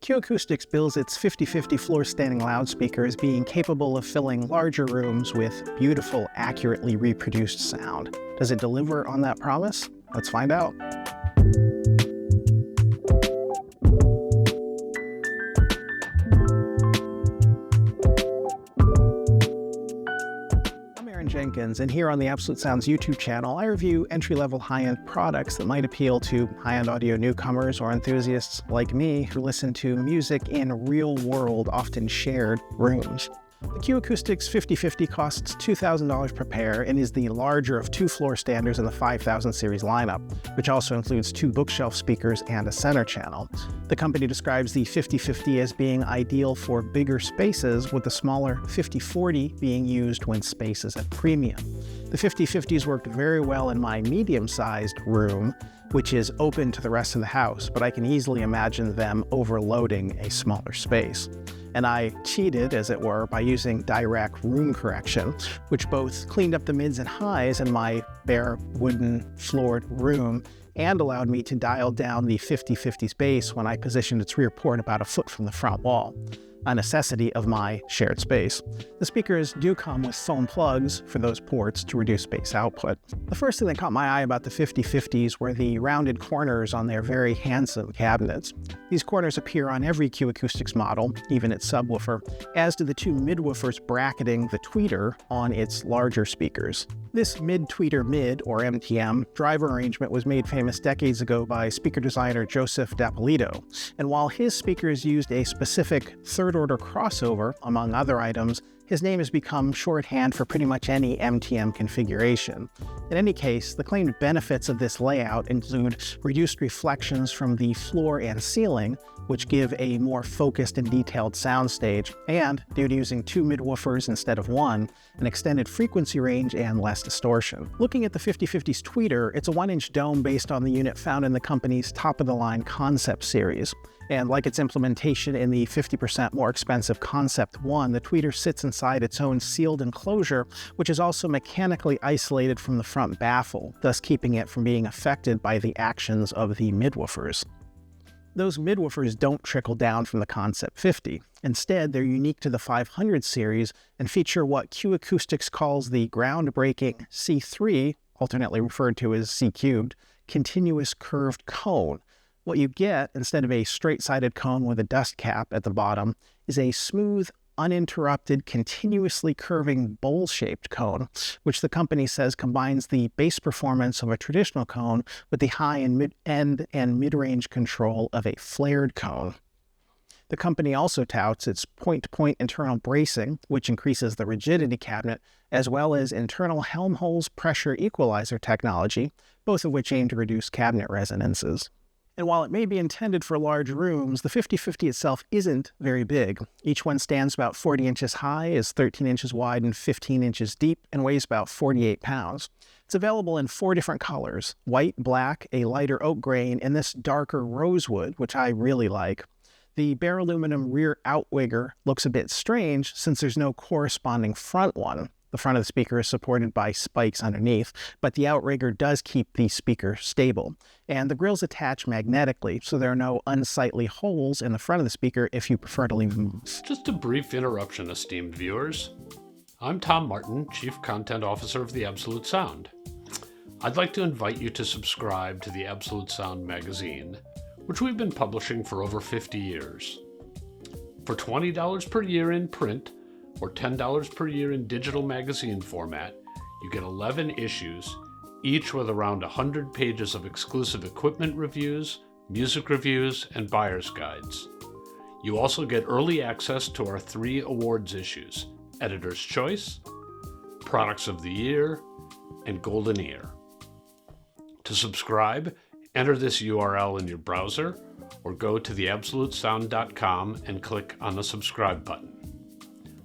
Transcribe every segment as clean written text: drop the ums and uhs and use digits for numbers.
Q Acoustics bills its 50/50 floor-standing loudspeaker as being capable of filling larger rooms with beautiful, accurately reproduced sound. Does it deliver on that promise? Let's find out. Jenkins, and here on the Absolute Sounds YouTube channel, I review entry-level high-end products that might appeal to high-end audio newcomers or enthusiasts like me who listen to music in real-world, often shared rooms. The Q Acoustics 50/50 costs $2,000 per pair and is the larger of two floor standers in the 5000 series lineup, which also includes two bookshelf speakers and a center channel. The company describes the 50/50 as being ideal for bigger spaces, with the smaller 50/40 being used when space is at premium. The 50/50s worked very well in my medium-sized room, which is open to the rest of the house, but I can easily imagine them overloading a smaller space. And I cheated, as it were, by using direct room correction, which both cleaned up the mids and highs in my bare wooden floored room and allowed me to dial down the 50/50's bass when I positioned its rear port about a foot from the front wall, a necessity of my shared space. The speakers do come with foam plugs for those ports to reduce bass output. The first thing that caught my eye about the 50/50s were the rounded corners on their very handsome cabinets. These corners appear on every Q Acoustics model, even its subwoofer, as do the two midwoofers bracketing the tweeter on its larger speakers. This mid-tweeter mid, or MTM, driver arrangement was made famous decades ago by speaker designer Joseph D'Appolito, and while his speakers used a specific third-order crossover, among other items, his name has become shorthand for pretty much any MTM configuration. In any case, the claimed benefits of this layout include reduced reflections from the floor and ceiling, which give a more focused and detailed soundstage, and, due to using two midwoofers instead of one, an extended frequency range and less distortion. Looking at the 50/50's tweeter, it's a 1-inch dome based on the unit found in the company's top-of-the-line Concept series. And like its implementation in the 50% more expensive Concept 1, the tweeter sits inside its own sealed enclosure, which is also mechanically isolated from the front baffle, thus keeping it from being affected by the actions of the midwoofers. Those midwoofers don't trickle down from the Concept 50. Instead, they're unique to the 500 series and feature what Q Acoustics calls the groundbreaking C3, alternately referred to as C-cubed, continuous curved cone. What you get, instead of a straight-sided cone with a dust cap at the bottom, is a smooth, uninterrupted, continuously curving bowl-shaped cone, which the company says combines the bass performance of a traditional cone with the high and mid-end and mid-range control of a flared cone. The company also touts its point-to-point internal bracing, which increases the rigidity cabinet, as well as internal Helmholtz pressure equalizer technology, both of which aim to reduce cabinet resonances. And while it may be intended for large rooms, the 50/50 itself isn't very big. Each one stands about 40 inches high, is 13 inches wide and 15 inches deep, and weighs about 48 pounds. It's available in 4 different colors: white, black, a lighter oak grain, and this darker rosewood, which I really like. The bare aluminum rear outwigger looks a bit strange since there's no corresponding front one. The front of the speaker is supported by spikes underneath, but the outrigger does keep the speaker stable. And the grills attach magnetically, so there are no unsightly holes in the front of the speaker if you prefer to leave them. Just a brief interruption, esteemed viewers. I'm Tom Martin, Chief Content Officer of the Absolute Sound. I'd like to invite you to subscribe to the Absolute Sound magazine, which we've been publishing for over 50 years. For $20 per year in print, or $10 per year in digital magazine format, you get 11 issues, each with around 100 pages of exclusive equipment reviews, music reviews, and buyer's guides. You also get early access to our 3 awards issues: Editor's Choice, Products of the Year, and Golden Ear. To subscribe, enter this URL in your browser, or go to theabsolutesound.com and click on the subscribe button.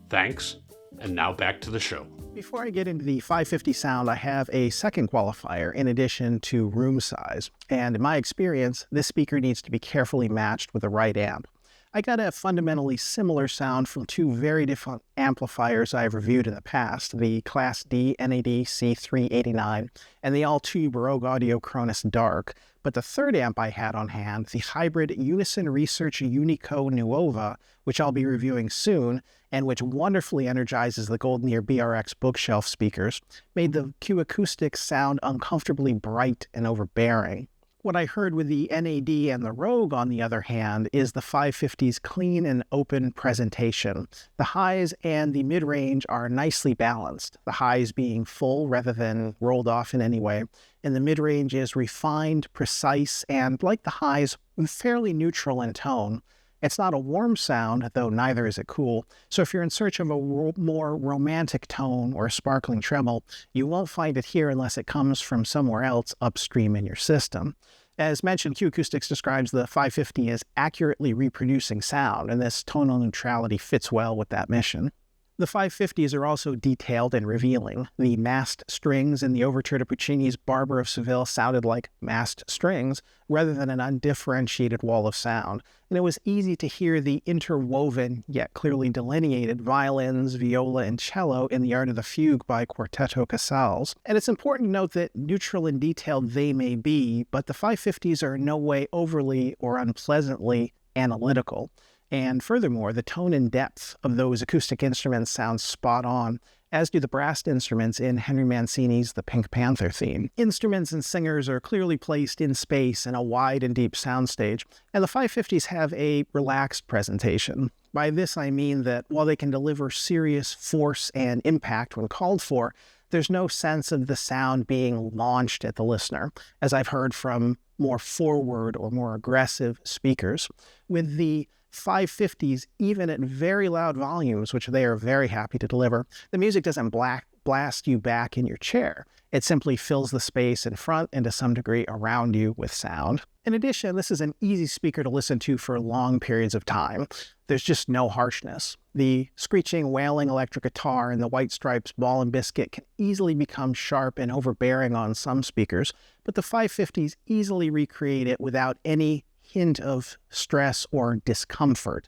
Thanks, and now back to the show. Before I get into the 550 sound, I have a second qualifier in addition to room size. And in my experience, this speaker needs to be carefully matched with the right amp. I got a fundamentally similar sound from two very different amplifiers I've reviewed in the past, the Class D NAD C389 and the all-tube Rogue Audio Cronus Dark. But the third amp I had on hand, the hybrid Unison Research Unico Nuova, which I'll be reviewing soon, and which wonderfully energizes the Golden Ear BRX bookshelf speakers, made the Q Acoustics sound uncomfortably bright and overbearing. What I heard with the NAD and the Rogue, on the other hand, is the 550's clean and open presentation. The highs and the mid-range are nicely balanced, the highs being full rather than rolled off in any way, and the mid-range is refined, precise, and, like the highs, fairly neutral in tone. It's not a warm sound, though neither is it cool, so if you're in search of a more romantic tone or a sparkling treble, you won't find it here unless it comes from somewhere else upstream in your system. As mentioned, Q Acoustics describes the 550 as accurately reproducing sound, and this tonal neutrality fits well with that mission. The 550s are also detailed and revealing. The massed strings in the overture to Puccini's Barber of Seville sounded like massed strings rather than an undifferentiated wall of sound, and it was easy to hear the interwoven yet clearly delineated violins, viola, and cello in The Art of the Fugue by Quartetto Casals. And it's important to note that neutral and detailed they may be, but the 550s are in no way overly or unpleasantly analytical. And furthermore, the tone and depth of those acoustic instruments sounds spot on, as do the brass instruments in Henry Mancini's The Pink Panther theme. Instruments and singers are clearly placed in space in a wide and deep soundstage, and the 550s have a relaxed presentation. By this I mean that while they can deliver serious force and impact when called for, there's no sense of the sound being launched at the listener, as I've heard from more forward or more aggressive speakers. With the 550s, even at very loud volumes, which they are very happy to deliver, the music doesn't blast you back in your chair. It simply fills the space in front and to some degree around you with sound. In addition, this is an easy speaker to listen to for long periods of time. There's just no harshness. The screeching, wailing electric guitar in the White Stripes Ball and Biscuit can easily become sharp and overbearing on some speakers, but the 550s easily recreate it without any hint of stress or discomfort.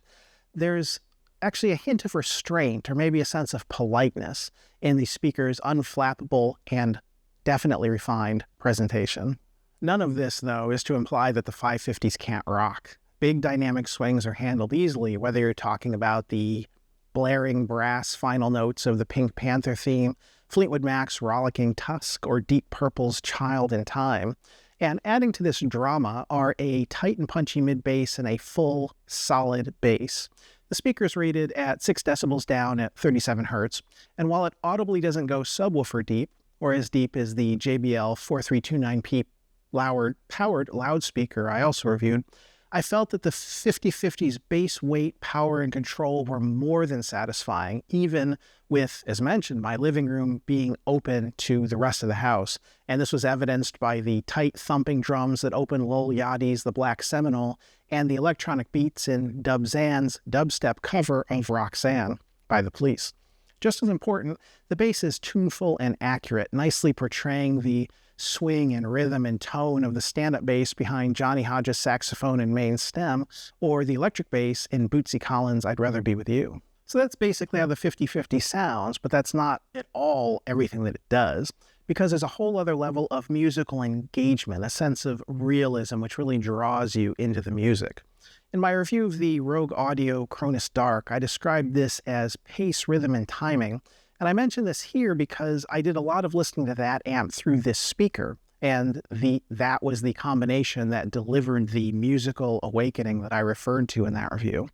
There's actually a hint of restraint or maybe a sense of politeness in the speaker's unflappable and definitely refined presentation. None of this, though, is to imply that the 550s can't rock. Big dynamic swings are handled easily, whether you're talking about the blaring brass final notes of the Pink Panther theme, Fleetwood Mac's Rollicking Tusk, or Deep Purple's Child in Time. And adding to this drama are a tight and punchy mid-bass and a full, solid bass. The speaker's rated at 6 decibels down at 37 Hz, and while it audibly doesn't go subwoofer deep, or as deep as the JBL 4329P powered loudspeaker I also reviewed, I felt that the 5050's bass weight, power, and control were more than satisfying, even with, as mentioned, my living room being open to the rest of the house. And this was evidenced by the tight thumping drums that open Lol Yachty's The Black Seminole and the electronic beats in Dub Zan's dubstep cover of Roxanne by The Police. Just as important, the bass is tuneful and accurate, nicely portraying the swing and rhythm and tone of the stand-up bass behind Johnny Hodges' saxophone and main stem, or the electric bass in Bootsy Collins' I'd Rather Be With You. So that's basically how the 5050 sounds, but that's not at all everything that it does, because there's a whole other level of musical engagement, a sense of realism which really draws you into the music. In my review of the Rogue Audio Cronus Dark, I described this as pace, rhythm, and timing, and I mention this here because I did a lot of listening to that amp through this speaker, and that was the combination that delivered the musical awakening that I referred to in that review.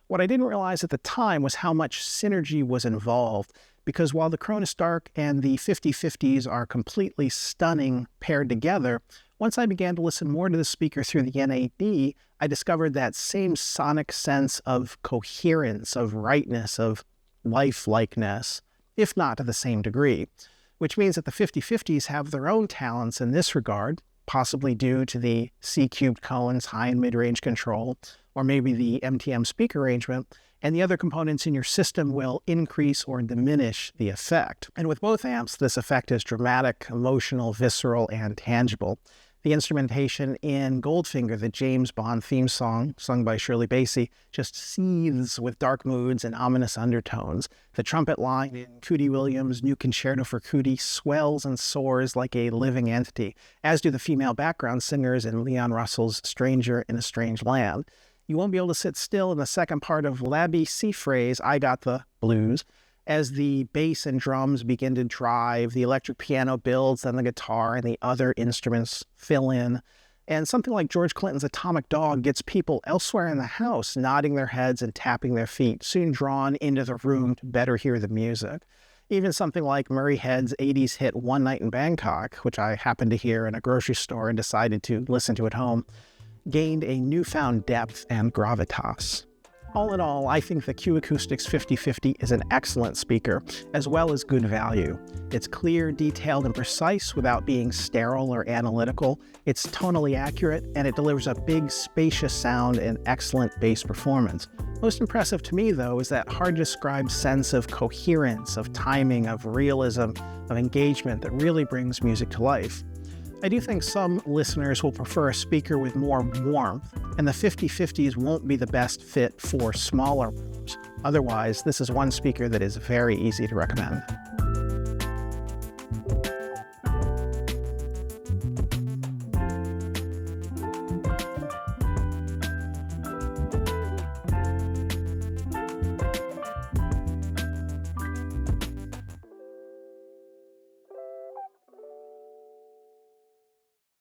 What I didn't realize at the time was how much synergy was involved, because while the Cronus Dark and the 5050s are completely stunning paired together, once I began to listen more to the speaker through the NAD, I discovered that same sonic sense of coherence, of rightness, of lifelikeness, if not to the same degree, which means that the 5050s have their own talents in this regard, possibly due to the C-cubed cones, high and mid-range control, or maybe the MTM speaker arrangement, and the other components in your system will increase or diminish the effect. And with both amps, this effect is dramatic, emotional, visceral, and tangible. The instrumentation in Goldfinger, the James Bond theme song, sung by Shirley Bassey, just seethes with dark moods and ominous undertones. The trumpet line in Cootie Williams' new Concerto for Cootie swells and soars like a living entity, as do the female background singers in Leon Russell's Stranger in a Strange Land. You won't be able to sit still in the second part of Labby C-phrase, I Got the Blues, as the bass and drums begin to drive, the electric piano builds, then the guitar and the other instruments fill in. And something like George Clinton's Atomic Dog gets people elsewhere in the house nodding their heads and tapping their feet, soon drawn into the room to better hear the music. Even something like Murray Head's 80s hit One Night in Bangkok, which I happened to hear in a grocery store and decided to listen to at home, gained a newfound depth and gravitas. All in all, I think the Q Acoustics 5050 is an excellent speaker, as well as good value. It's clear, detailed, and precise without being sterile or analytical. It's tonally accurate, and it delivers a big, spacious sound and excellent bass performance. Most impressive to me, though, is that hard-to-describe sense of coherence, of timing, of realism, of engagement that really brings music to life. I do think some listeners will prefer a speaker with more warmth, and the 5050s won't be the best fit for smaller rooms. Otherwise, this is one speaker that is very easy to recommend.